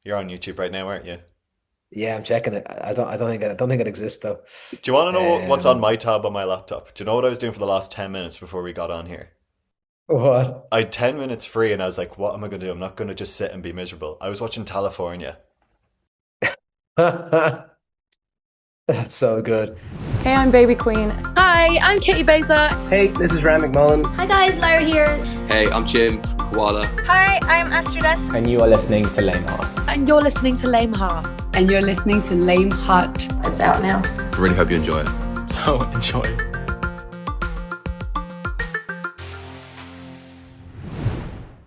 You're on YouTube right now, aren't you? Yeah, I'm checking it. I don't think it exists though. Do you want to know what's on Um, my tab on my laptop? Do you know what I was doing for the last 10 minutes before we got on here? what? I had 10 minutes free and I was like, what am I going to do? I'm not going to just sit and be miserable. I was watching California. That's so good. Hey, I'm Baby Queen. Hi, I'm Katie Beza. Hey, this is Ryan McMullen. Hi guys, Lara here. Hey, I'm Jim Koala. Hi, I'm Astrides. And you are listening to Léim Thart. And you're listening to Léim Thart. And you're listening to Léim Thart. It's out now. Really hope you enjoy it. So enjoy.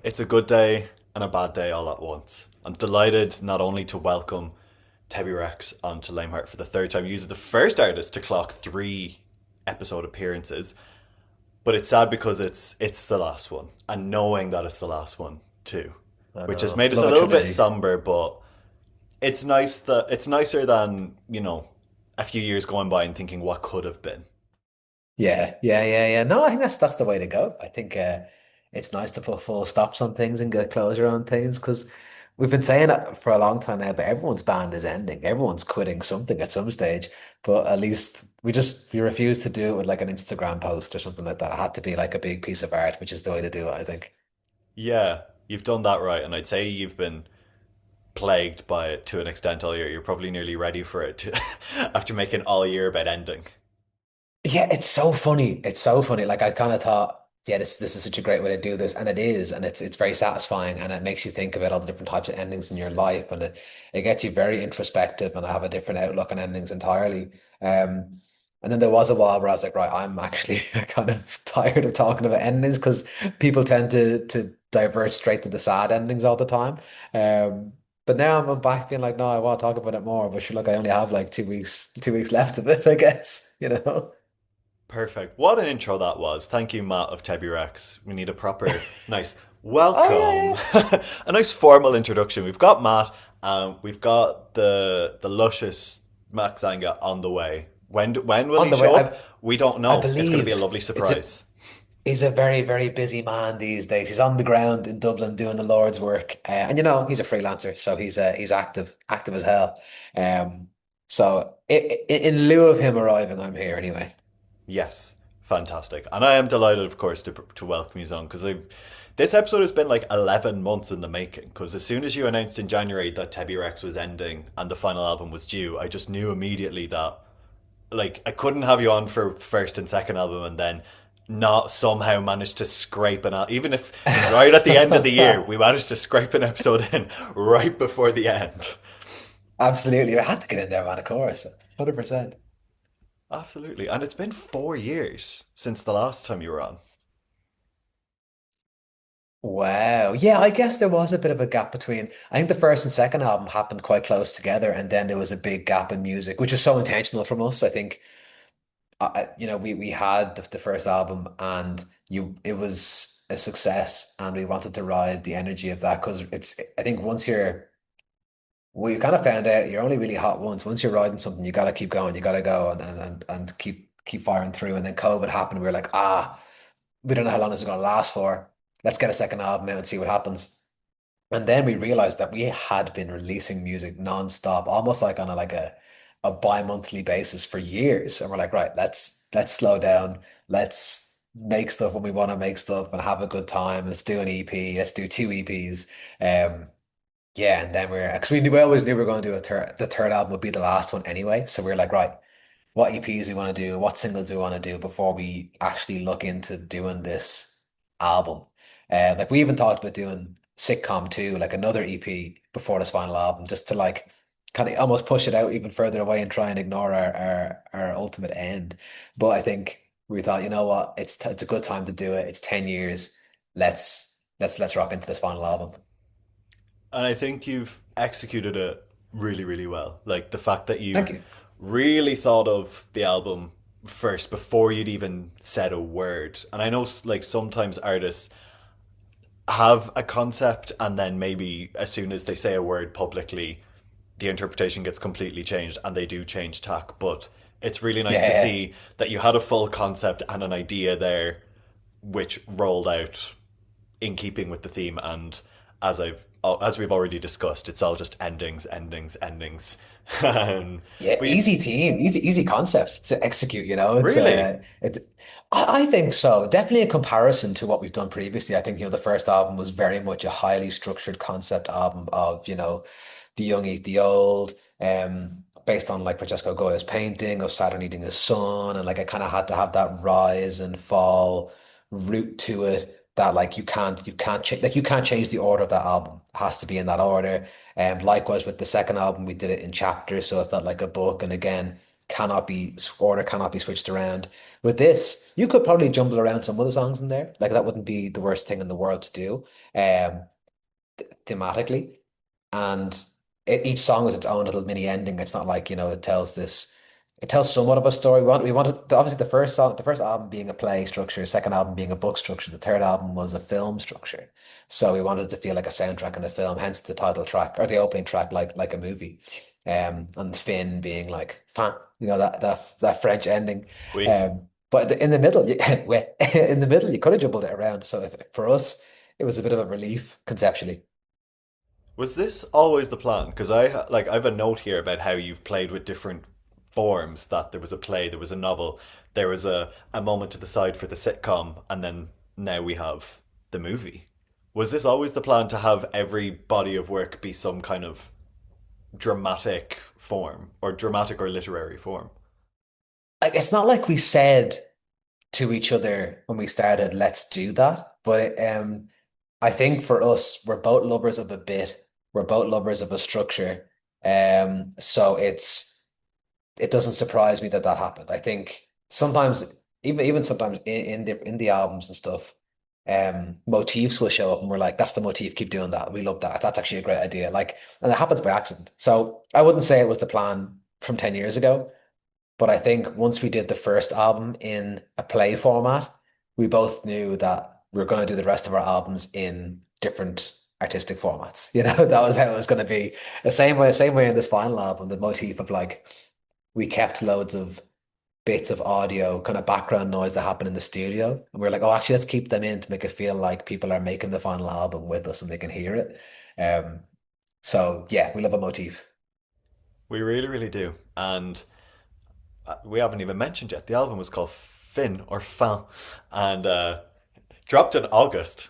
It's a good day and a bad day all at once. I'm delighted not only to welcome Tebi Rex onto Léim Thart for the third time. You're the first artist to clock 3 episode appearances, but it's sad because it's the last one, and knowing that it's the last one too, I which has know. made us a Love a little bit trilogy. somber. But it's nice that it's nicer than a few years going by and thinking what could have been. Yeah. No, I think that's the way to go. I think it's nice to put full stops on things and get closure on things because we've been saying it for a long time now, but everyone's band is ending. Everyone's quitting something at some stage. But at least we refuse to do it with like an Instagram post or something like that. It had to be like a big piece of art, which is the way to do it, I think. Yeah, you've done that right, and I'd say you've been plagued by it to an extent all year. You're probably nearly ready for it to, after making all year about ending. Yeah, it's so funny. It's so funny. Like I kind of thought, yeah, this is such a great way to do this, and it is, and it's very satisfying, and it makes you think about all the different types of endings in your life, and it gets you very introspective, and I have a different outlook on endings entirely. And then there was a while where I was like, right, I'm actually kind of tired of talking about endings because people tend to divert straight to the sad endings all the time. Um, but now I'm back being like, no, I want to talk about it more. But sure, look, I only have like 2 weeks left of it, I guess, you know. Perfect. What an intro that was. Thank you, Matt of Tebi Rex. We need a proper, nice Oh yeah, welcome, yeah. a nice formal introduction. We've got Matt, we've got the luscious Max Zanga on the way. When will On he the way, show up? We don't I know. It's going to be a believe lovely it's a surprise. he's a very, very busy man these days. He's on the ground in Dublin doing the Lord's work, and you know he's a freelancer, so he's active as hell. Um, so in lieu of him arriving, I'm here anyway. Yes, fantastic. And I am delighted, of course, to welcome you on because this episode has been like 11 months in the making. Because as soon as you announced in January that Tebi Rex was ending and the final album was due, I just knew immediately that like I couldn't have you on for first and second album and then not somehow manage to scrape even if right at the end of the year we managed to scrape an episode in right before the end. Absolutely, I had to get in there, man. Of course, 100%. Absolutely. And it's been 4 years since the last time you were on. Wow. Yeah, I guess there was a bit of a gap between. I think the first and second album happened quite close together, and then there was a big gap in music, which is so intentional from us. I think, we had the first album, and it was a success, and we wanted to ride the energy of that because it's. I think we kind of found out you're only really hot once. Once you're riding something, you got to keep going. You got to go and keep firing through. And then COVID happened. We were like, we don't know how long this is going to last for. Let's get a second album out and see what happens. And then we realized that we had been releasing music nonstop, almost like on a bi-monthly basis for years. And we're like, right, let's slow down. Let's make stuff when we want to make stuff and have a good time. Let's do an EP. Let's do two EPs. Yeah, and then because we always knew we were going to do the third album would be the last one anyway. So we were like, right, what EPs we want to do, what singles we want to do before we actually look into doing this album. Like we even talked about doing Sitcom 2, like another EP before this final album, just to like kind of almost push it out even further away and try and ignore our ultimate end. But I think we thought, you know what, it's a good time to do it. It's 10 years. Let's rock into this final album. And I think you've executed it really, really well. Like the fact that you Thank you. really thought of the album first before you'd even said a word. And I know like sometimes artists have a concept and then maybe as soon as they say a word publicly, the interpretation gets completely changed and they do change tack. But it's really nice to Yeah. see that you had a full concept and an idea there which rolled out in keeping with the theme. And as I've as we've already discussed, it's all just endings, endings, endings. Um, Yeah, but easy theme, easy concepts to execute, you know. really, I think so. Definitely in comparison to what we've done previously. I think, the first album was very much a highly structured concept album of, the young eat the old, based on like Francesco Goya's painting of Saturn eating his son, and like I kind of had to have that rise and fall route to it that like you can't change the order of that album. It has to be in that order. Likewise with the second album, we did it in chapters, so it felt like a book. And again, order cannot be switched around. With this, you could probably jumble around some of the songs in there. Like that wouldn't be the worst thing in the world to do, thematically. And each song is its own little mini ending. It's not like, it tells somewhat of a story. We wanted obviously the first album being a play structure, second album being a book structure, the third album was a film structure. So we wanted it to feel like a soundtrack in a film, hence the title track or the opening track, like a movie. And Finn being like fan, that French ending. we But in the middle, in the middle, you could have jumbled it around. So for us, it was a bit of a relief conceptually. was this always the plan? Because I have a note here about how you've played with different forms. That there was a play, there was a novel, there was a moment to the side for the sitcom, and then now we have the movie. Was this always the plan to have every body of work be some kind of dramatic form or dramatic or literary form? Like, it's not like we said to each other when we started, let's do that. But I think for us, we're both lovers of a bit. We're both lovers of a structure. So it doesn't surprise me that that happened. I think sometimes, even sometimes in the albums and stuff, motifs will show up and we're like, that's the motif, keep doing that. We love that. That's actually a great idea. Like, and it happens by accident. So I wouldn't say it was the plan from 10 years ago. But I think once we did the first album in a play format, we both knew that we were going to do the rest of our albums in different artistic formats. That was how it was going to be. The same way in this final album, the motif of like we kept loads of bits of audio, kind of background noise that happened in the studio. And we are like, oh, actually, let's keep them in to make it feel like people are making the final album with us and they can hear it. So yeah, we love a motif. We really, really do. And we haven't even mentioned yet. The album was called Fin or Fin, and dropped in August.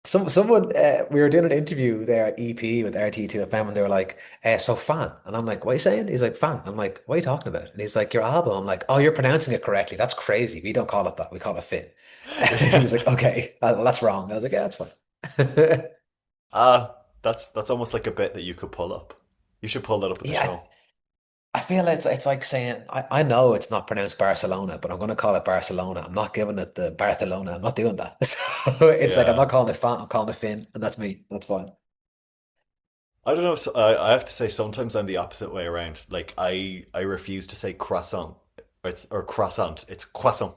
Someone we were doing an interview there at EP with RT2FM and they were like, so fan. And I'm like, what are you saying? He's like, fan. I'm like, what are you talking about? And he's like, your album. I'm like, oh, you're pronouncing it correctly. That's crazy. We don't call it that. We call it Fin. He was like, okay, well, that's wrong. I was like, yeah, that's fine. That's almost like a bit that you could pull up. You should pull that up at the Yeah, show. I feel it's like saying I know it's not pronounced Barcelona, but I'm going to call it Barcelona. I'm not giving it the Barcelona. I'm not doing that. So it's like I'm Yeah. not calling it fan. I'm calling it Finn, and that's me. That's fine. I don't know. So I have to say, sometimes I'm the opposite way around. Like I refuse to say croissant. Or croissant. It's croissant.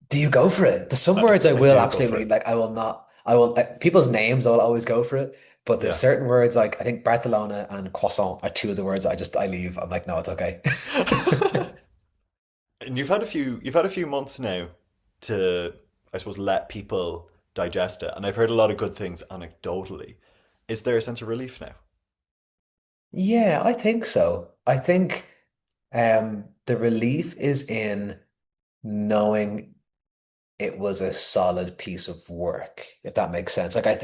Do you go for it? There's some I, words I I will do go for absolutely it. like. I will not. I will people's names. I'll always go for it. But there's Yeah. certain words like I think Barcelona and croissant are two of the words I leave. I'm like, no, it's okay. And you've had a few months now to, I suppose, let people digest it. And I've heard a lot of good things anecdotally. Is there a sense of relief now? Yeah, I think so. I think the relief is in knowing it was a solid piece of work, if that makes sense. Like I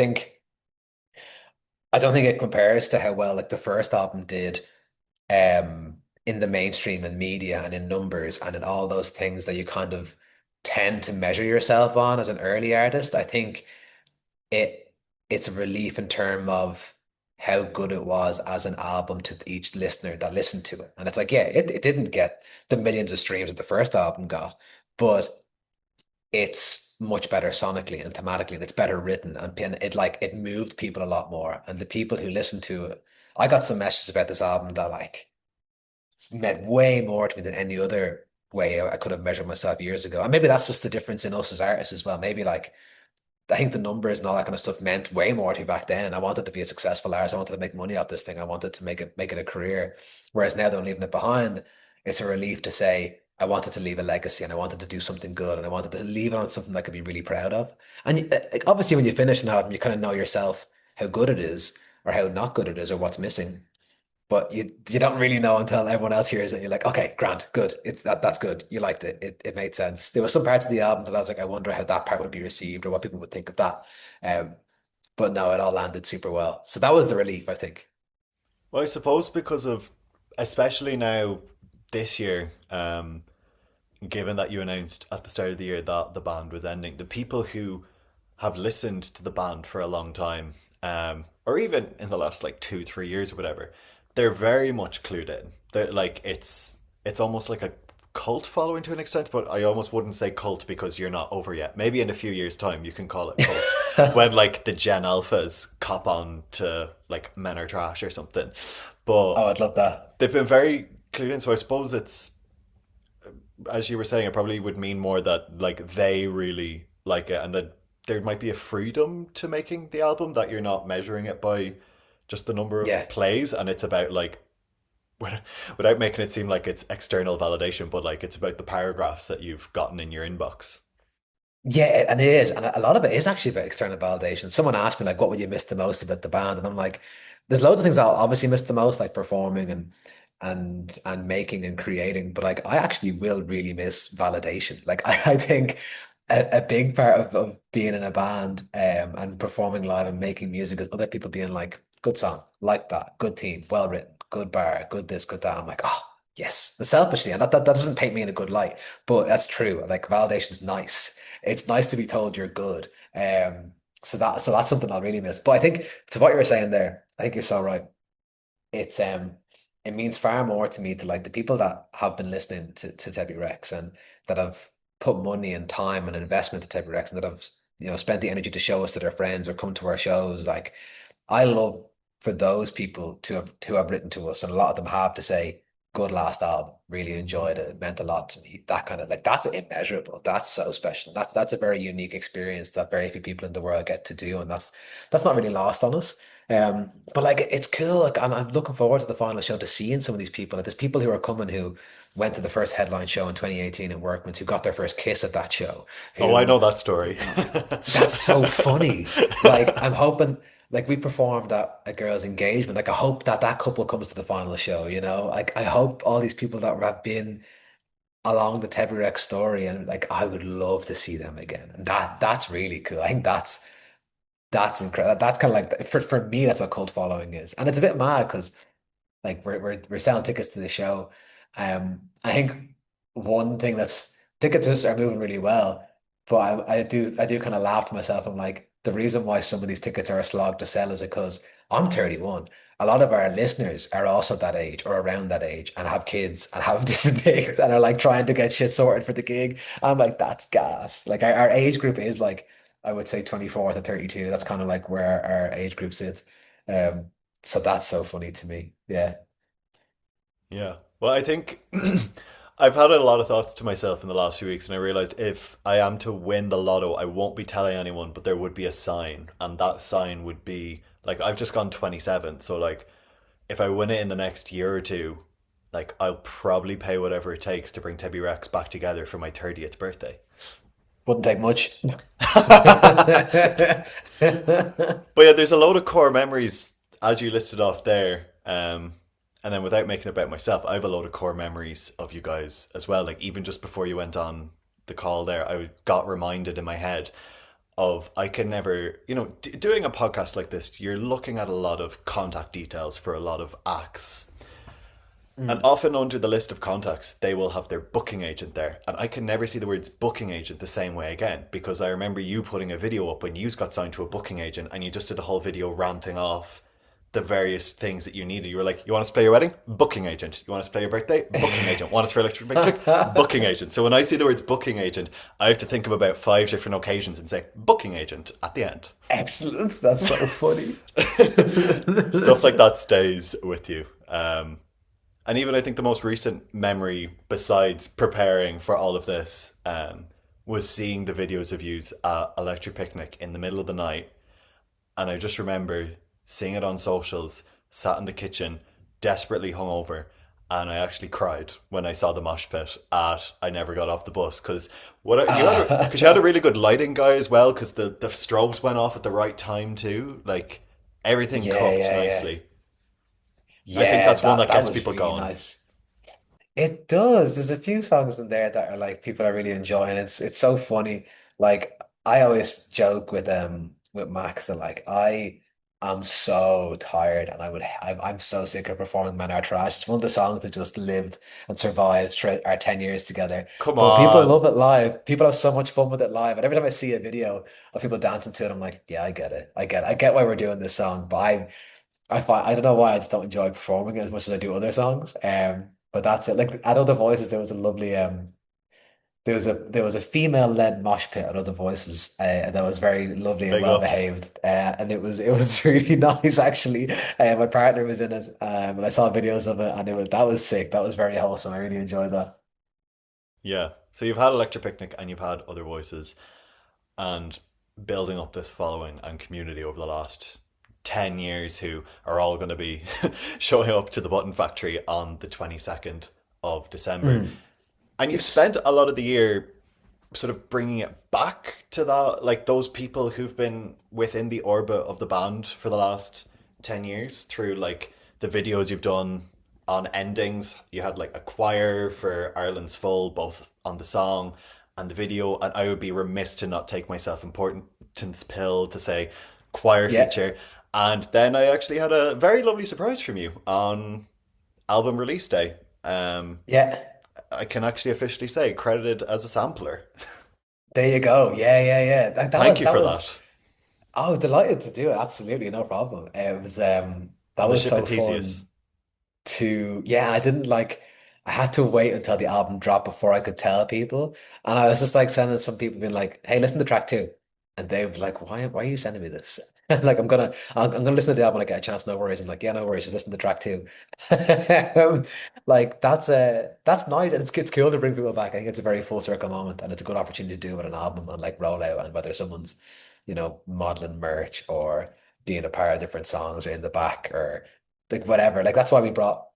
don't think it compares to how well like the first album did in the mainstream and media and in numbers and in all those things that you kind of tend to measure yourself on as an early artist. I think it it's a relief in terms of how good it was as an album to each listener that listened to it. And it's like, yeah, it didn't get the millions of streams that the first album got, but it's much better sonically and thematically, and it's better written, and it moved people a lot more. And the people who listened to it, I got some messages about this album that like meant way more to me than any other way I could have measured myself years ago. And maybe that's just the difference in us as artists as well. Maybe like I think the numbers and all that kind of stuff meant way more to me back then. I wanted to be a successful artist. I wanted to make money off this thing. I wanted to make it a career. Whereas now that I'm leaving it behind, it's a relief to say I wanted to leave a legacy and I wanted to do something good and I wanted to leave it on something that I could be really proud of. And like, obviously, when you finish an album, you kind of know yourself how good it is or how not good it is or what's missing. But you don't really know until everyone else hears it. And you're like, okay, grand, good. That's good. You liked it. It made sense. There were some parts of the album that I was like, I wonder how that part would be received or what people would think of that. Um, but no, it all landed super well. So that was the relief, I think. Well, I suppose because of, especially now this year, given that you announced at the start of the year that the band was ending, the people who have listened to the band for a long time, or even in the last like 2-3 years or whatever, they're very much clued in. They're like it's almost like a cult following to an extent, but I almost wouldn't say cult because you're not over yet. Maybe in a few years' time you can call it cult when like the Gen Alphas cop on to like Men Are Trash or something. But Oh, I'd love that. they've been very clued in, so I suppose it's, as you were saying, it probably would mean more that like they really like it and that there might be a freedom to making the album, that you're not measuring it by just the number Yeah. of plays, and it's about like without making it seem like it's external validation, but like it's about the paragraphs that you've gotten in your inbox. Yeah, and it is. And a lot of it is actually about external validation. Someone asked me, like, what would you miss the most about the band? And I'm like, there's loads of things I'll obviously miss the most, like performing and making and creating. But like I actually will really miss validation. Like I think a big part of being in a band and performing live and making music is other people being like, good song, like that, good theme, well written, good bar, good this, good that. I'm like, oh, yes. Selfishly, and that doesn't paint me in a good light, but that's true. Like validation's nice. It's nice to be told you're good. So that's something I'll really miss. But I think to what you were saying there, I think you're so right. It's it means far more to me to like the people that have been listening to Tebi Rex and that have put money and time and investment to Tebi Rex and that have spent the energy to show us to their friends or come to our shows. Like I love for those people to have written to us, and a lot of them have, to say, good last album, really enjoyed it. It meant a lot to me. That kind of like that's immeasurable. That's so special. That's a very unique experience that very few people in the world get to do, and that's not really lost on us. But like it's cool. Like I'm looking forward to the final show, to seeing some of these people. Like, there's people who are coming who went to the first headline show in 2018 in Workman's, who got their first kiss at that show. Oh, I Who know that story. That's so funny. Like I'm hoping, like we performed at a girl's engagement. Like I hope that that couple comes to the final show. Like I hope all these people that have been along the Tebi Rex story, and like I would love to see them again. And that's really cool. I think that's incredible. That's kind of like for me, that's what cult following is. And it's a bit mad because like we're selling tickets to the show. I think one thing that's tickets just are moving really well, but I do kind of laugh to myself. I'm like, the reason why some of these tickets are a slog to sell is because I'm 31. A lot of our listeners are also that age or around that age and have kids and have different things and are like trying to get shit sorted for the gig. I'm like, that's gas. Like our age group is like, I would say 24 to 32. That's kind of like where our age group sits. Um, so that's so funny to me. Yeah. Yeah. Well, I think I've had a lot of thoughts to myself in the last few weeks, and I realized if I am to win the lotto, I won't be telling anyone, but there would be a sign, and that sign would be like, I've just gone 27, so like if I win it in the next year or two, like I'll probably pay whatever it takes to bring Tebi Rex back together for my 30th birthday. Wouldn't take much. But yeah, there's a load of core memories as you listed off there. And then without making it about myself, I have a load of core memories of you guys as well. Like even just before you went on the call there, I got reminded in my head of, I can never, doing a podcast like this, you're looking at a lot of contact details for a lot of acts. And often under the list of contacts, they will have their booking agent there. And I can never see the words booking agent the same way again, because I remember you putting a video up when you got signed to a booking agent and you just did a whole video ranting off the various things that you needed. You were like, you want us to play your wedding? Booking agent. You want us to play your birthday? Booking agent. Want us for electric picnic? Booking agent. So when I see the words booking agent, I have to think of about 5 different occasions and say booking agent at the end. Excellent. That's so funny. Stuff like that stays with you. And even I think the most recent memory, besides preparing for all of this, was seeing the videos of yous at Electric Picnic in the middle of the night. And I just remember seeing it on socials, sat in the kitchen, desperately hungover, and I actually cried when I saw the mosh pit at I Never Got Off the Bus, because you had a really good lighting guy as well, because the strobes went off at the right time too. Like Everything Yeah, cooked yeah, yeah. nicely. I think Yeah, that's one that that that gets was people really going. nice. It does. There's a few songs in there that are like people are really enjoying. It's so funny. Like I always joke with Max that like I am so tired and I'm so sick of performing Men Are Trash. It's one of the songs that just lived and survived through our 10 years together. Come But people on. love it live. People have so much fun with it live. And every time I see a video of people dancing to it, I'm like, yeah, I get it. I get it. I get why we're doing this song. But I don't know why I just don't enjoy performing it as much as I do other songs. But that's it. Like at Other Voices, there was a lovely there was a female-led mosh pit at Other Voices that was very lovely and Big well ups. behaved. And it was really nice actually. My partner was in it, and I saw videos of it, and that was sick. That was very wholesome. I really enjoyed that. Yeah. So you've had Electric Picnic and you've had Other Voices and building up this following and community over the last 10 years who are all going to be showing up to the Button Factory on the 22nd of December. Mm, And you've yes. spent a lot of the year sort of bringing it back to that, like those people who've been within the orbit of the band for the last 10 years through like the videos you've done on endings. You had like a choir for Ireland's Full, both on the song and the video. And I would be remiss to not take myself importance pill to say choir Yeah. feature. And then I actually had a very lovely surprise from you on album release day. Yeah. I can actually officially say credited as a sampler. There you go. Yeah, yeah, yeah. Thank you That for was that. I was delighted to do it. Absolutely, no problem. It was that On the was ship so of Theseus. fun to yeah, I didn't like I had to wait until the album dropped before I could tell people. And I was just like sending some people being like, hey, listen to track two. And they were like, why are you sending me this? Like I'm gonna listen to the album when I get a chance, no worries. I'm like, yeah, no worries, just listen to track two. Um, like that's nice and it's cool to bring people back. I think it's a very full circle moment and it's a good opportunity to do it with an album and like roll out and whether someone's, modeling merch or being a part of different songs or in the back or like whatever. Like that's why we brought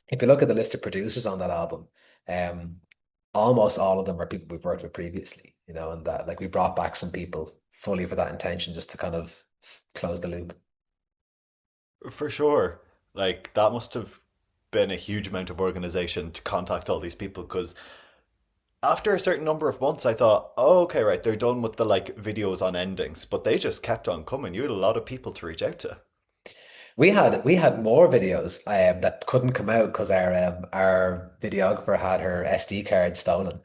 if you look at the list of producers on that album, um, almost all of them are people we've worked with previously, and that like we brought back some people fully for that intention just to kind of close the loop. For sure. Like, that must have been a huge amount of organization to contact all these people because after a certain number of months, I thought, oh, okay, right, they're done with the like videos on endings, but they just kept on coming. You had a lot of people to reach out to. We had more videos that couldn't come out because our videographer had her SD card stolen.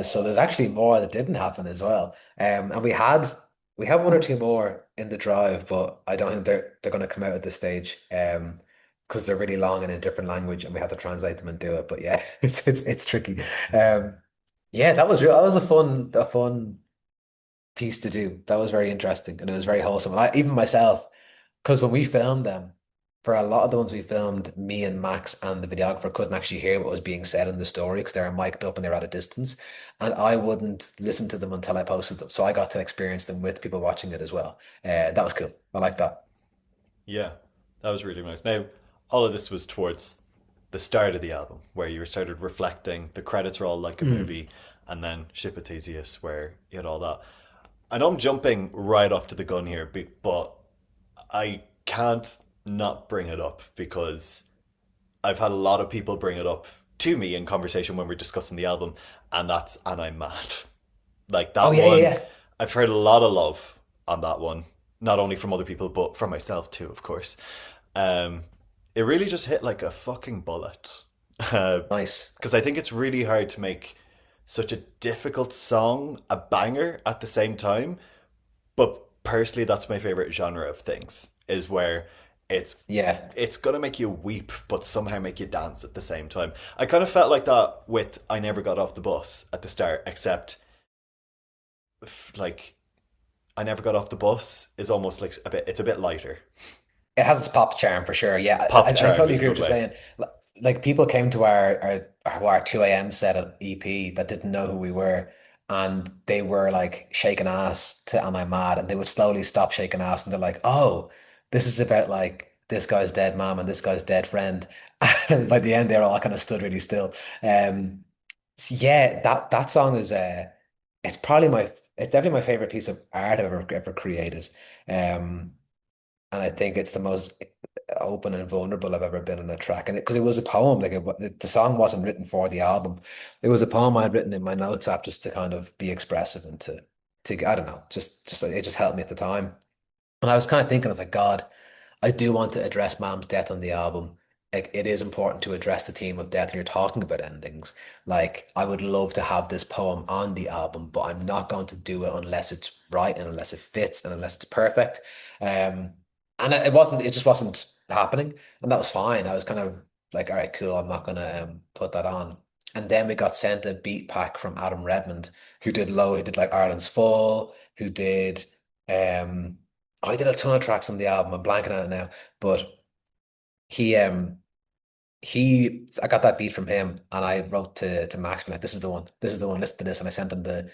So there's actually more that didn't happen as well. And we have one or two more in the drive, but I don't think they're going to come out at this stage. Because they're really long and in a different language, and we have to translate them and do it. But yeah, it's tricky. Um, yeah, that was a fun piece to do. That was very interesting and it was very wholesome. And even myself, because when we filmed them, for a lot of the ones we filmed, me and Max and the videographer couldn't actually hear what was being said in the story because they were mic'd up and they were at a distance. And I wouldn't listen to them until I posted them. So I got to experience them with people watching it as well. That was cool. I like that. Yeah, that was really nice. Now, all of this was towards the start of the album where you started reflecting. The credits are all like a Mm. movie, and then Ship of Theseus, where you had all that. I know I'm jumping right off to the gun here, but I can't not bring it up because I've had a lot of people bring it up to me in conversation when we're discussing the album, and that's And I'm Mad. Like Oh, that yeah, yeah, one, yeah. I've heard a lot of love on that one, not only from other people, but from myself too, of course. Um, it really just hit like a fucking bullet. Nice. Because I think it's really hard to make such a difficult song a banger at the same time. But personally, that's my favorite genre of things, is where it's Yeah. it's gonna make you weep, but somehow make you dance at the same time. I kind of felt like that with I Never Got Off the Bus at the start, except like I Never Got Off the Bus is almost like it's a bit lighter. It has its pop charm for sure. Yeah, I Pop charm totally is a agree good with what you're way. saying. Like people came to our 2 a.m. set at EP that didn't know who we were, and they were like shaking ass to "Am I Mad?" and they would slowly stop shaking ass, and they're like, "Oh, this is about like this guy's dead mom and this guy's dead friend." And by the end, they're all kind of stood really still. So yeah, that song is it's definitely my favorite piece of art I've ever created. Um, and I think it's the most open and vulnerable I've ever been in a track. And because it was a poem, like the song wasn't written for the album. It was a poem I had written in my notes app just to kind of be expressive and to I don't know, just it just helped me at the time. And I was kind of thinking, I was like, God, I do want to address Mam's death on the album. Like, it is important to address the theme of death when you're talking about endings. Like, I would love to have this poem on the album, but I'm not going to do it unless it's right and unless it fits and unless it's perfect. Um, and it just wasn't happening, and that was fine. I was kind of like, all right, cool. I'm not gonna put that on. And then we got sent a beat pack from Adam Redmond, who did like Ireland's Fall, who did um. Oh, he did a ton of tracks on the album. I'm blanking on it now, but he I got that beat from him, and I wrote to Max, being like, this is the one, this is the one, listen to this. And I sent him the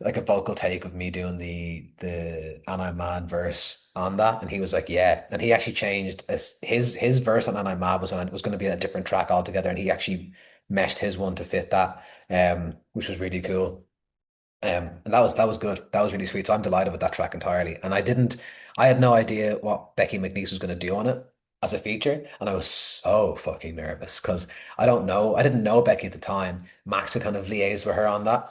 like a vocal take of me doing the And I'm Mad verse on that, and he was like, yeah. And he actually changed his verse on And I'm Mad was going to be a different track altogether, and he actually meshed his one to fit that, which was really cool. And that was good. That was really sweet. So I'm delighted with that track entirely. And I had no idea what Becky McNeese was going to do on it as a feature, and I was so fucking nervous because I didn't know Becky at the time. Max had kind of liaised with her on that,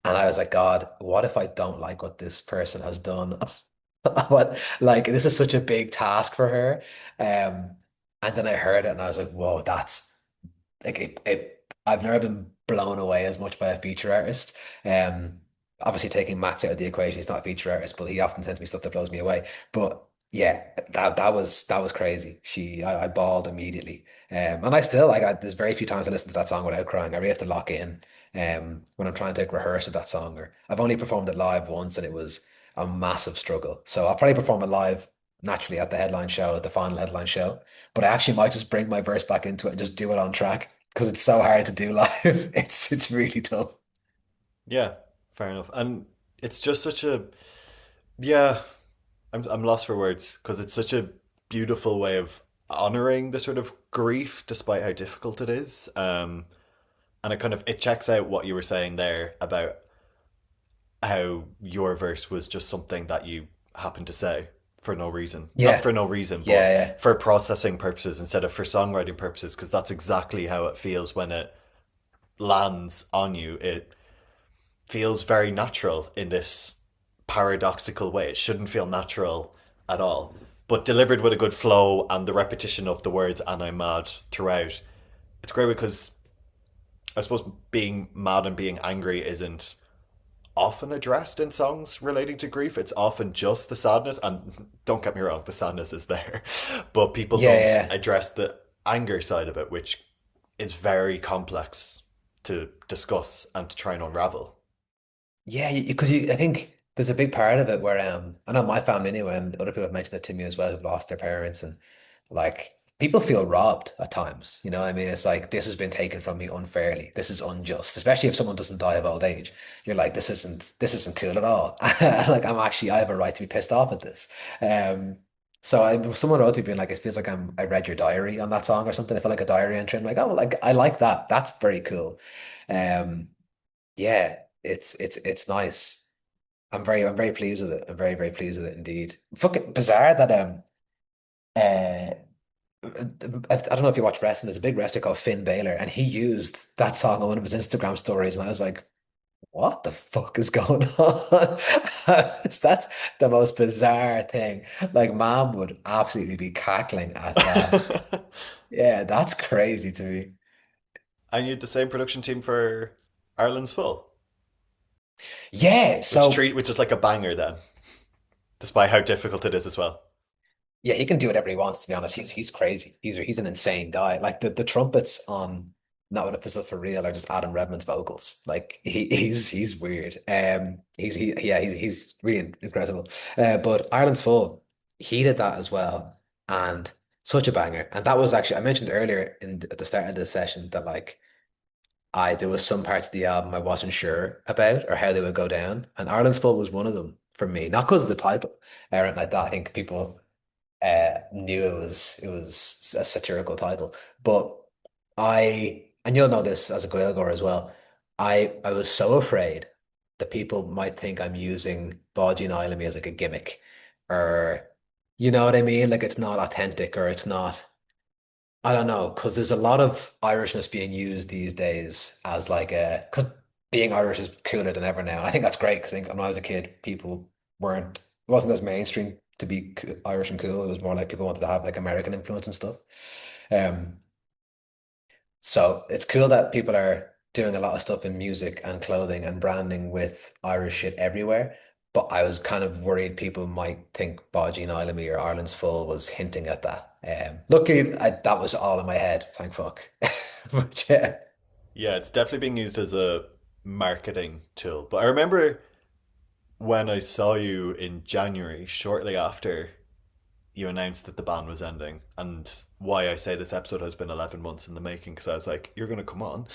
and I was like, God, what if I don't like what this person has done? What, like, this is such a big task for her. And then I heard it, and I was like, whoa, that's like I've never been blown away as much by a feature artist. Um, Obviously taking Max out of the equation, he's not a feature artist, but he often sends me stuff that blows me away. But yeah, that was crazy. I bawled immediately. And I still there's very few times I listen to that song without crying. I really have to lock it in when I'm trying to rehearse with that song. Or I've only performed it live once, and it was a massive struggle. So I'll probably perform it live naturally at the headline show, at the final headline show. But I actually might just bring my verse back into it and just do it on track because it's so hard to do live. It's really tough. Yeah, fair enough. And it's just such a yeah, I'm lost for words because it's such a beautiful way of honoring the sort of grief despite how difficult it is. And it checks out what you were saying there about how your verse was just something that you happened to say for no reason. Not Yeah, for no reason, but yeah, for processing purposes instead of for songwriting purposes, because that's exactly how it feels when it lands on you. It feels very natural in this paradoxical way. It shouldn't feel natural at all. But delivered with a good flow and the repetition of the words and I'm mad throughout, it's great because I suppose being mad and being angry isn't often addressed in songs relating to grief. It's often just the sadness, and don't get me wrong, the sadness is there, but people yeah, don't yeah. address the anger side of it, which is very complex to discuss and to try and unravel. Yeah, because I think there's a big part of it where I know my family anyway, and other people have mentioned it to me as well who've lost their parents, and like people feel robbed at times. You know what I mean? It's like this has been taken from me unfairly. This is unjust, especially if someone doesn't die of old age. You're like, this isn't cool at all. Like I have a right to be pissed off at this. Um, someone wrote to me being like, it feels like I read your diary on that song or something. I felt like a diary entry. I'm like, oh, well, like I like that. That's very cool. Um, yeah, it's nice. I'm very pleased with it. I'm very, very pleased with it indeed. Fucking bizarre that uh I don't know if you watch wrestling. There's a big wrestler called Finn Balor, and he used that song on one of his Instagram stories, and I was like, "What the fuck is going on?" That's the most bizarre thing. Like, mom would absolutely be cackling at that. Yeah, that's crazy to me. And you had the same production team for Ireland's Full, Yeah, so which is like a banger then, despite how difficult it is as well. yeah, he can do whatever he wants. To be honest, he's crazy. He's an insane guy. Like the trumpets on Not What It Was For Real are just Adam Redmond's vocals. Like he's weird. He's really incredible. But Ireland's Full, he did that as well, and such a banger. And that was actually I mentioned earlier at the start of the session that like I there was some parts of the album I wasn't sure about or how they would go down, and Ireland's Full was one of them for me. Not because of the title or anything like that. I think people knew it was a satirical title. But and you'll know this as a Gaeilgeoir as well. I was so afraid that people might think I'm using Báidín Island as like a gimmick, or You know what I mean? Like it's not authentic or it's not, I don't know, because there's a lot of Irishness being used these days as like a, 'cause being Irish is cooler than ever now. And I think that's great because I think when I was a kid, people weren't, it wasn't as mainstream to be Irish and cool. It was more like people wanted to have like American influence and stuff. Um, so it's cool that people are doing a lot of stuff in music and clothing and branding with Irish shit everywhere. But I was kind of worried people might think Bodgy and Islamy or Ireland's Full was hinting at that. Luckily, that was all in my head, thank fuck. But yeah. Yeah, it's definitely being used as a marketing tool. But I remember when I saw you in January, shortly after you announced that the band was ending, and why I say this episode has been 11 months in the making, because I was like, you're going to come on.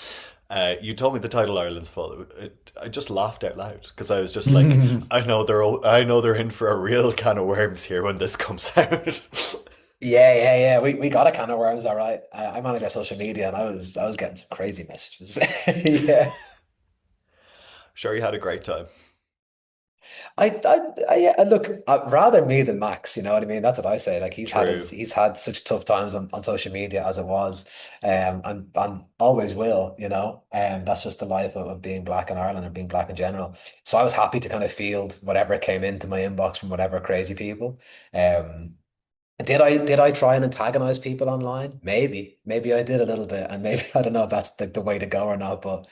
You told me the title Ireland's Full. I just laughed out loud because I was just like, I know they're in for a real can of worms here when this comes out. Yeah. We got a can of worms, all right. I manage our social media and I was getting some crazy messages. Yeah. Sure, you had a great time. Yeah, look, rather me than Max, you know what I mean? That's what I say. Like True. he's had such tough times on social media as it was, and always will, you know. That's just the life of being black in Ireland and being black in general. So I was happy to kind of field whatever came into my inbox from whatever crazy people. Um, did I try and antagonize people online? Maybe I did a little bit, and maybe I don't know if that's the way to go or not. But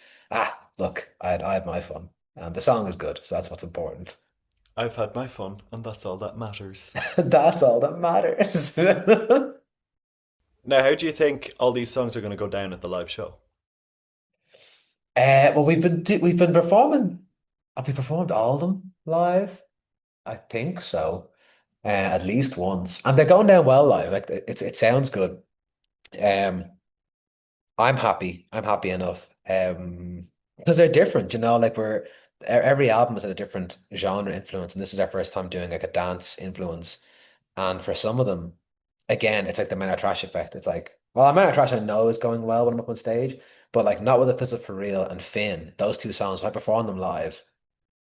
look, I had my fun, and the song is good, so that's what's important. I've had my fun, and that's all that matters. That's all that matters. Now, how do you think all these songs are going to go down at the live show? Well, we've been performing. Have we performed all of them live? I think so. At least once, and they're going down well live. Like it sounds good. Um, I'm happy. I'm happy enough. Because they're different, you know. Like every album is in a different genre influence, and this is our first time doing like a dance influence. And for some of them, again, it's like the Men Are Trash effect. It's like, well, Men Are Trash I know is going well when I'm up on stage, but like not with a Pistol for Real and Finn, those two songs, when I perform them live,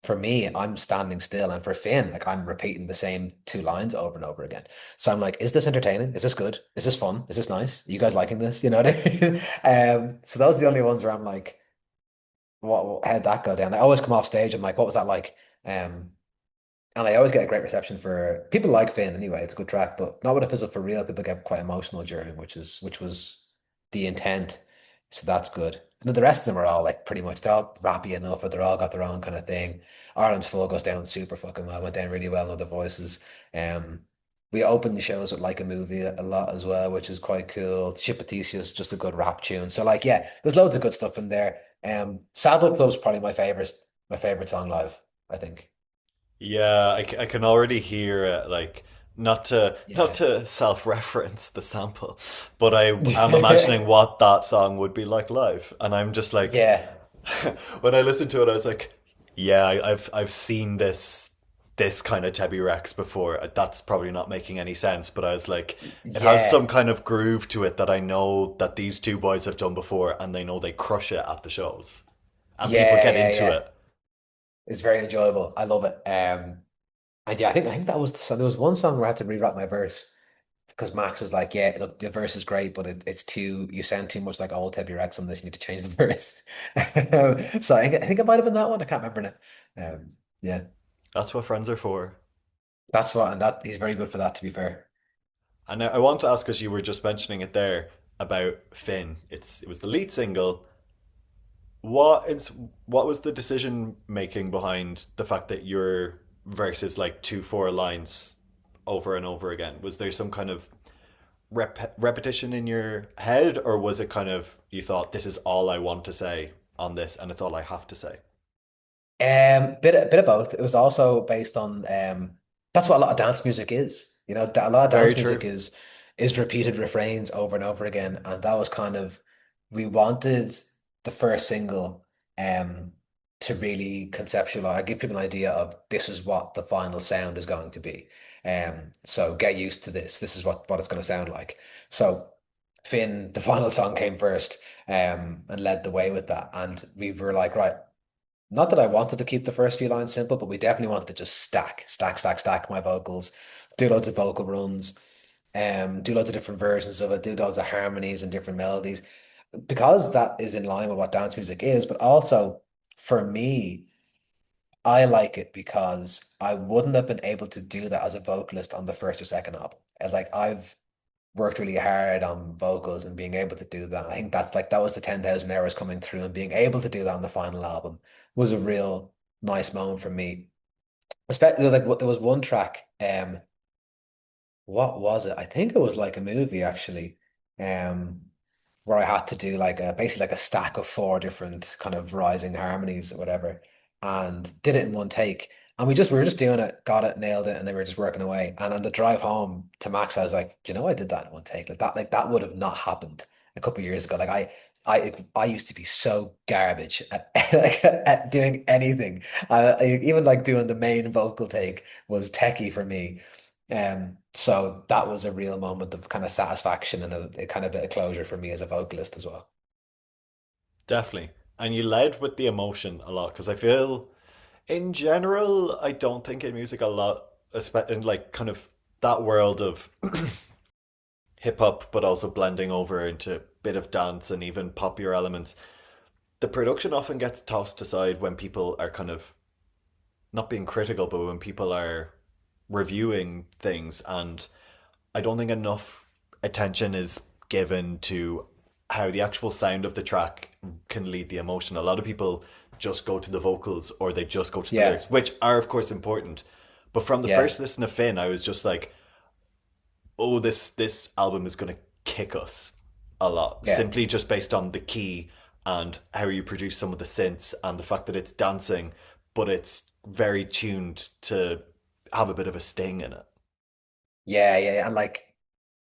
for me, I'm standing still. And for Finn, like I'm repeating the same two lines over and over again. So I'm like, is this entertaining? Is this good? Is this fun? Is this nice? Are you guys liking this? You know what I mean? So those are the only ones where I'm like, how'd that go down? I always come off stage, I'm like, what was that like? Um, and I always get a great reception for people like Finn anyway. It's a good track, but not with a Fizzle for Real. People get quite emotional during, which was the intent. So that's good. And then the rest of them are all like pretty much they're all rappy enough, or they're all got their own kind of thing. Ireland's Full goes down super fucking well. Went down really well in other voices. Um, we opened the shows with Like a Movie a lot as well, which is quite cool. Shipatisia is just a good rap tune. So like, yeah, there's loads of good stuff in there. Saddle Club's probably my favorite song live, I think. Yeah, I can already hear it, like not Yeah. to self-reference the sample, but I am imagining what that song would be like live, and I'm just like, Yeah. when I listened to it, I was like, yeah, I've seen this kind of Tebi Rex before. That's probably not making any sense, but I was like, it has Yeah. some kind of groove to it that I know that these two boys have done before, and they know they crush it at the shows, and people get into Yeah. it. It's very enjoyable. I love it. And yeah, I think that was the song. There was one song where I had to rewrite my verse because Max was like, "Yeah, look, the verse is great, but it's too you sound too much like old Tebi Rex on this. You need to change the verse." So I think it might have been that one. I can't remember now. Yeah, That's what friends are for. that's what, and that he's very good for that. To be fair. And I want to ask, because you were just mentioning it there about Finn. It was the lead single. What was the decision making behind the fact that your verse is like two four lines over and over again? Was there some kind of repetition in your head, or was it kind of you thought this is all I want to say on this, and it's all I have to say? Bit of both. It was also based on that's what a lot of dance music is. You know, a lot of Very dance true. music is repeated refrains over and over again, and that was kind of we wanted the first single um to really conceptualize, give people an idea of this is what the final sound is going to be. So get used to this. This is what it's going to sound like. So Finn, the final song came first, and led the way with that, and we were like, right. not that I wanted to keep the first few lines simple, but we definitely wanted to just stack my vocals, do loads of vocal runs, do loads of different versions of it, do loads of harmonies and different melodies, because that is in line with what dance music is. But also for me, I like it because I wouldn't have been able to do that as a vocalist on the first or second album. As like I've worked really hard on vocals and being able to do that. I think that's like that was the 10,000 hours coming through, and being able to do that on the final album was a real nice moment for me. Especially there was one track, what was it? I think it was like a movie actually, um, where I had to do like a basically like a stack of four different kind of rising harmonies or whatever, and did it in one take. And we were just doing it, got it, nailed it, and then we were just working away. And on the drive home to Max, I was like, "Do you know, I did that in one take. Like that would have not happened a couple of years ago. Like I used to be so garbage at like, at doing anything. Even like doing the main vocal take was techie for me. So that was a real moment of kind of satisfaction and a kind of bit of closure for me as a vocalist as well. Definitely. And you led with the emotion a lot because I feel, in general, I don't think in music a lot, in like kind of that world of hip hop, but also blending over into a bit of dance and even poppier elements. The production often gets tossed aside when people are kind of not being critical, but when people are reviewing things, and I don't think enough attention is given to how the actual sound of the track can lead the emotion. A lot of people just go to the vocals or they just go to the Yeah, lyrics, which are of course important. But from the yeah, first listen of Finn, I was just like, oh, this album is gonna kick us a lot. yeah. Simply just based on the key and how you produce some of the synths and the fact that it's dancing, but it's very tuned to have a bit of a sting in it. Yeah. And like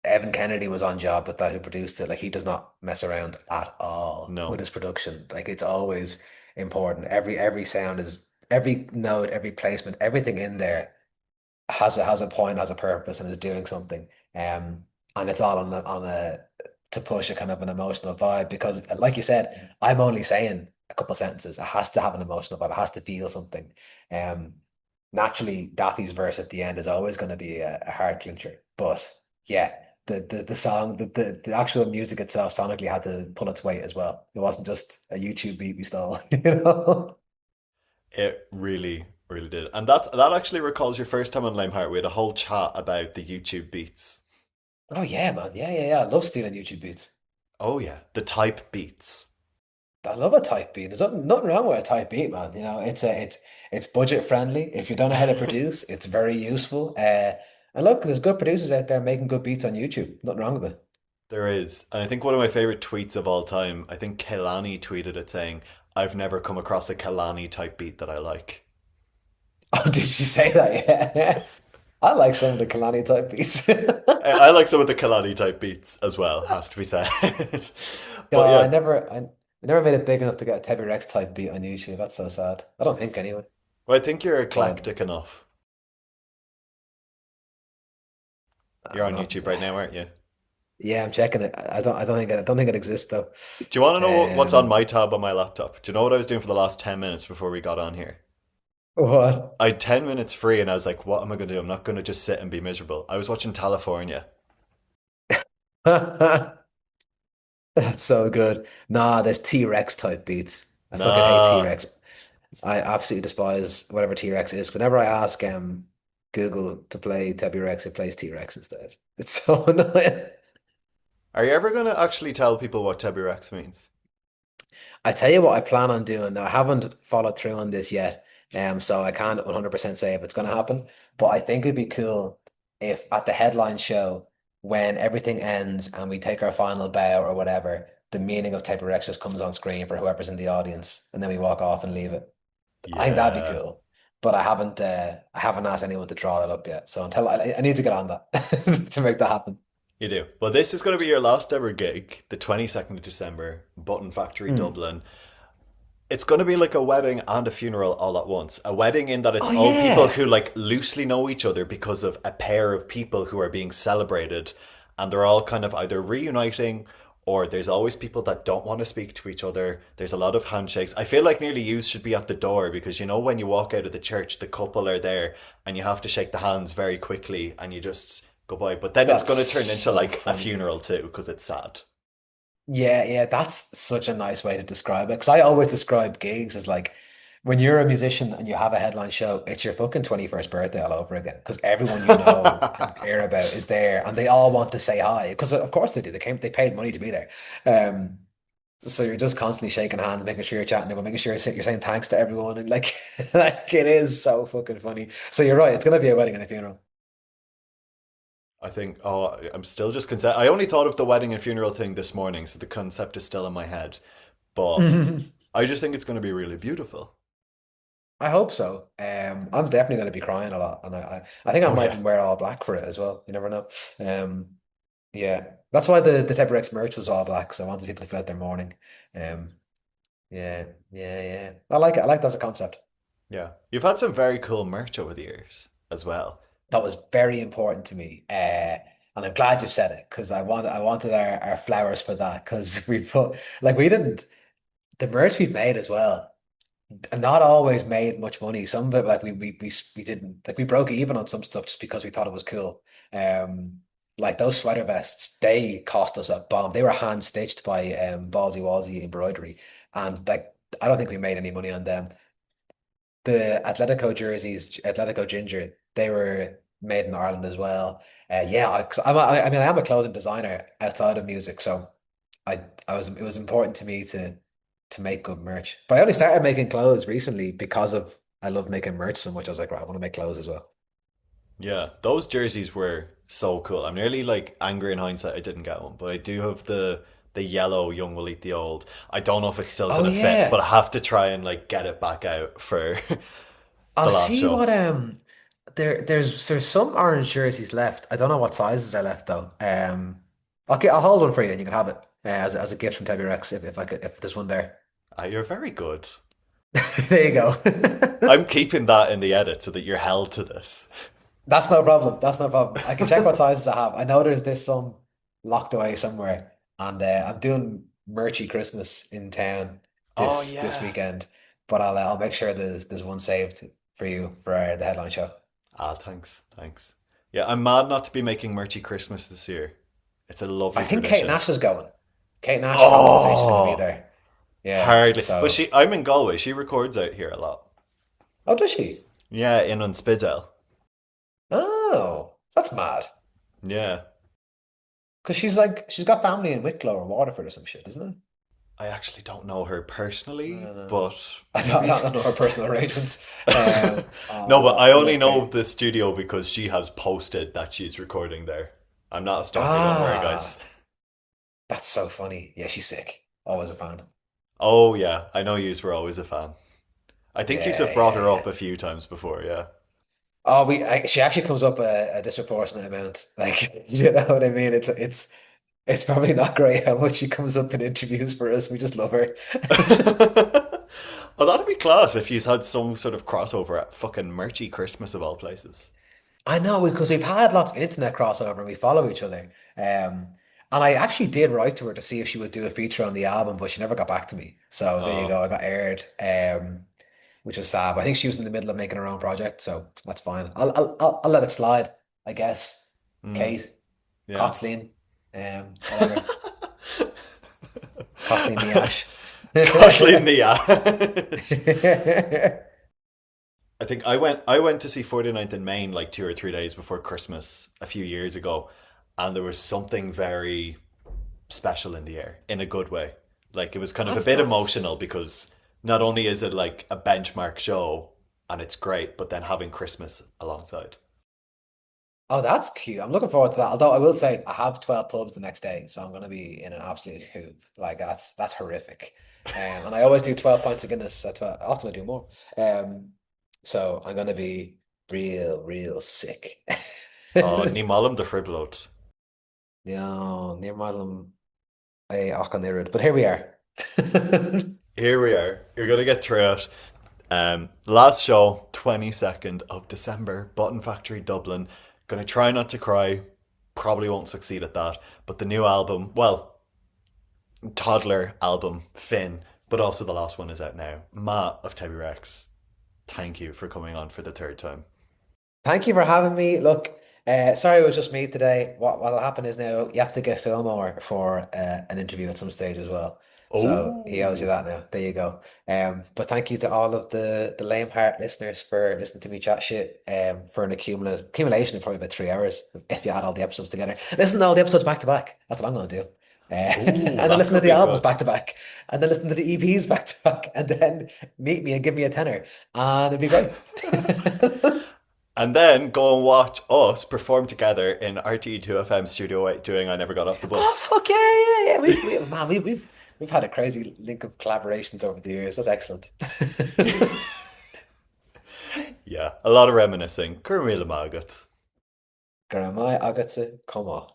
Evan Kennedy was on job with that, who produced it. Like he does not mess around at all with No. his production. Like it's always important. Every sound is every note, every placement, everything in there has a point, has a purpose, and is doing something. And it's all on a to push a kind of an emotional vibe because, like you said, I'm only saying a couple sentences. It has to have an emotional vibe. It has to feel something. Um, Naturally, Daffy's verse at the end is always going to be a heart clincher. But yeah, the song, the actual music itself sonically had to pull its weight as well. It wasn't just a YouTube beat we stole, you know? It really, really did. And that actually recalls your first time on Lame Heart. We had a whole chat about the YouTube beats. Oh yeah, man. Yeah. I love stealing YouTube beats. Oh yeah, the type beats. I love a tight beat. There's nothing wrong with a tight beat, man. You know, it's budget friendly. If you don't know how to produce, it's very useful. And look, there's good producers out there making good beats on YouTube. Nothing wrong with it. There is. And I think one of my favorite tweets of all time, I think Kelani tweeted it saying, I've never come across a Kelani type beat that I like. Oh, did you say that? Yeah. I like some of the Kalani type beats. I like some of the Kelani type beats as well, has to be said. But No, yeah, I never made it big enough to get a Tebi Rex type beat on YouTube. That's so sad. I don't think anyway. well, I think you're Um, eclectic enough. You're I'm on not. YouTube right now, aren't you? Yeah, I'm checking it. I don't think it exists though. Do you want to know what's on Um, my tab on my laptop? Do you know what I was doing for the last 10 minutes before we got on here? what? I had 10 minutes free and I was like, what am I going to do? I'm not going to just sit and be miserable. I was watching California. That's so good. Nah, there's T-Rex type beats. I fucking hate Nah, T-Rex. I absolutely despise whatever T-Rex is. Whenever I ask Google to play Tebi Rex, it plays T-Rex instead. It's so annoying. are you ever going to actually tell people what Tebi Rex means? I tell you what I plan on doing. Now, I haven't followed through on this yet, so I can't 100% say if it's going to happen. But I think it'd be cool if at the headline show, when everything ends and we take our final bow or whatever, the meaning of Type of Rex just comes on screen for whoever's in the audience, and then we walk off and leave it. I think that'd be Yeah, cool. But I haven't asked anyone to draw that up yet. So until I need to get on that to make that happen. you do. Well, this is going to be your last ever gig, the 22nd of December, Button Factory Hmm. Dublin. It's going to be like a wedding and a funeral all at once. A wedding in that it's Oh all people yeah. who like loosely know each other because of a pair of people who are being celebrated, and they're all kind of either reuniting or there's always people that don't want to speak to each other. There's a lot of handshakes. I feel like nearly you should be at the door because, you know, when you walk out of the church, the couple are there and you have to shake the hands very quickly and you just go by. But then it's That's going to turn into so like a funny. funeral too because it's sad. Yeah, that's such a nice way to describe it. Because I always describe gigs as like when you're a musician and you have a headline show, it's your fucking 21st birthday all over again. Because everyone you know and care about is there and they all want to say hi. Because of course they do. They paid money to be there. Um, so you're just constantly shaking hands, making sure you're chatting to them, making sure you're saying thanks to everyone. And like, like it is so fucking funny. So you're right, it's gonna be a wedding and a funeral. I think, I'm still just concerned. I only thought of the wedding and funeral thing this morning, so the concept is still in my head. But I just think it's going to be really beautiful. I hope so. I'm definitely going to be crying a lot, and I think I Oh, might yeah. even wear all black for it as well. You never know. Um, yeah, that's why the Tebi Rex merch was all black, so I wanted people to feel like they're mourning. Um, yeah, yeah. I like it. I like that as a concept. Yeah. You've had some very cool merch over the years as well. That was very important to me. And I'm glad you said it because I wanted our flowers for that because we put like we didn't the merch we've made as well. Not always made much money. Some of it, like we didn't like we broke even on some stuff just because we thought it was cool. Um, like those sweater vests, they cost us a bomb. They were hand stitched by Ballsy Wallsy embroidery, and like I don't think we made any money on them. The Atletico jerseys, Atletico Ginger, they were made in Ireland as well. Yeah, 'cause I mean, I am a clothing designer outside of music, so it was important to me to make good merch. But I only started making clothes recently because of I love making merch so much. I was like, right, I want to make clothes as well. Yeah, those jerseys were so cool. I'm nearly like angry in hindsight I didn't get one, but I do have the yellow Young Will Eat the Old. I don't know if it's still Oh gonna fit, but yeah, I have to try and like get it back out for I'll the last see show. what there's some orange jerseys left. I don't know what sizes are left though. I'll hold one for you and you can have it as a gift from Tebi Rex if I could if there's one there. You're very good. There you go. I'm keeping that in the edit so that you're held to this. That's no problem. That's no problem. I can check what sizes I have. I know there's some locked away somewhere, and I'm doing merchy Christmas in town Oh this yeah. weekend. But I'll make sure there's one saved for you for the headline show. Thanks, thanks. Yeah, I'm mad not to be making Merchy Christmas this year. It's a I lovely think Kate tradition. Nash is going. Kate Nash from Conversation's going to be Oh, there. Yeah. hardly. But So, I'm in Galway. She records out here a lot. oh, does she? Yeah, in on Spidell. Oh, that's mad. Yeah. Because she's got family in Wicklow or Waterford or some shit, isn't it? I actually don't know her I personally, don't know. but I maybe. don't know her personal arrangements. No, but I I only love know Kate. the studio because she has posted that she's recording there. I'm not a stalker, don't worry, Ah, guys. that's so funny. Yeah, she's sick. Always a fan. Oh, yeah, I know yous were always a fan. I think yous Yeah, have brought yeah, her yeah. up a few times before, yeah. Oh, she actually comes up a disproportionate amount. Like, you know what I mean? It's probably not great how much she comes up in interviews for us. We just love her. Well, that'd be class if you've had some sort of crossover at fucking Merchy Christmas of all places. I know because we've had lots of internet crossover and we follow each other. And I actually did write to her to see if she would do a feature on the album, but she never got back to me. So there you Oh, go. I got aired, which was sad. But I think she was in the middle of making her own project, so that's fine. I'll let it slide, I guess. mm, Kate, yeah. Kathleen, whatever. Kathleen Miash. Kathleen the Ash. I think I went to see 49th in Maine like 2 or 3 days before Christmas a few years ago, and there was something very special in the air in a good way. Like it was kind of a That's bit nice. emotional because not only is it like a benchmark show and it's great, but then having Christmas alongside. Oh, that's cute. I'm looking forward to that. Although I will say I have 12 pubs the next day, so I'm going to be in an absolute hoop. Like that's horrific. And I always do 12 pints of Guinness at 12. Often I do more. Um, so I'm going to be real sick. Ní málam de friblót. No, near Milam, I on the road. But here we are. Here we are. You're gonna get through it. Last show, 22nd of December, Button Factory Dublin. Gonna try not to cry. Probably won't succeed at that. But the new album, well, toddler album, Finn, but also the last one is out now. Ma of Tebi Rex, thank you for coming on for the third time. Thank you for having me. Look, sorry it was just me today. What'll happen is now you have to get Fillmore for an interview at some stage as well. So he owes you Oh, that now. There you go. But thank you to all of the Lame Heart listeners for listening to me chat shit. For an accumulation of probably about 3 hours if you add all the episodes together. Listen to all the episodes back to back. That's what I'm gonna do. And oh, then that listen to could the be albums good. back to back, and then listen to the EPs back to back, and then meet me and give me a tenner, and it'd be great. And then go and watch us perform together in RTE2FM Studio 8 doing I Never Got Off the Oh Bus. fuck yeah, yeah, yeah. Man, we've had a crazy link of collaborations over the years. That's excellent. Yeah, a lot of reminiscing. Gurmila Magat. Grandma, I got to come on.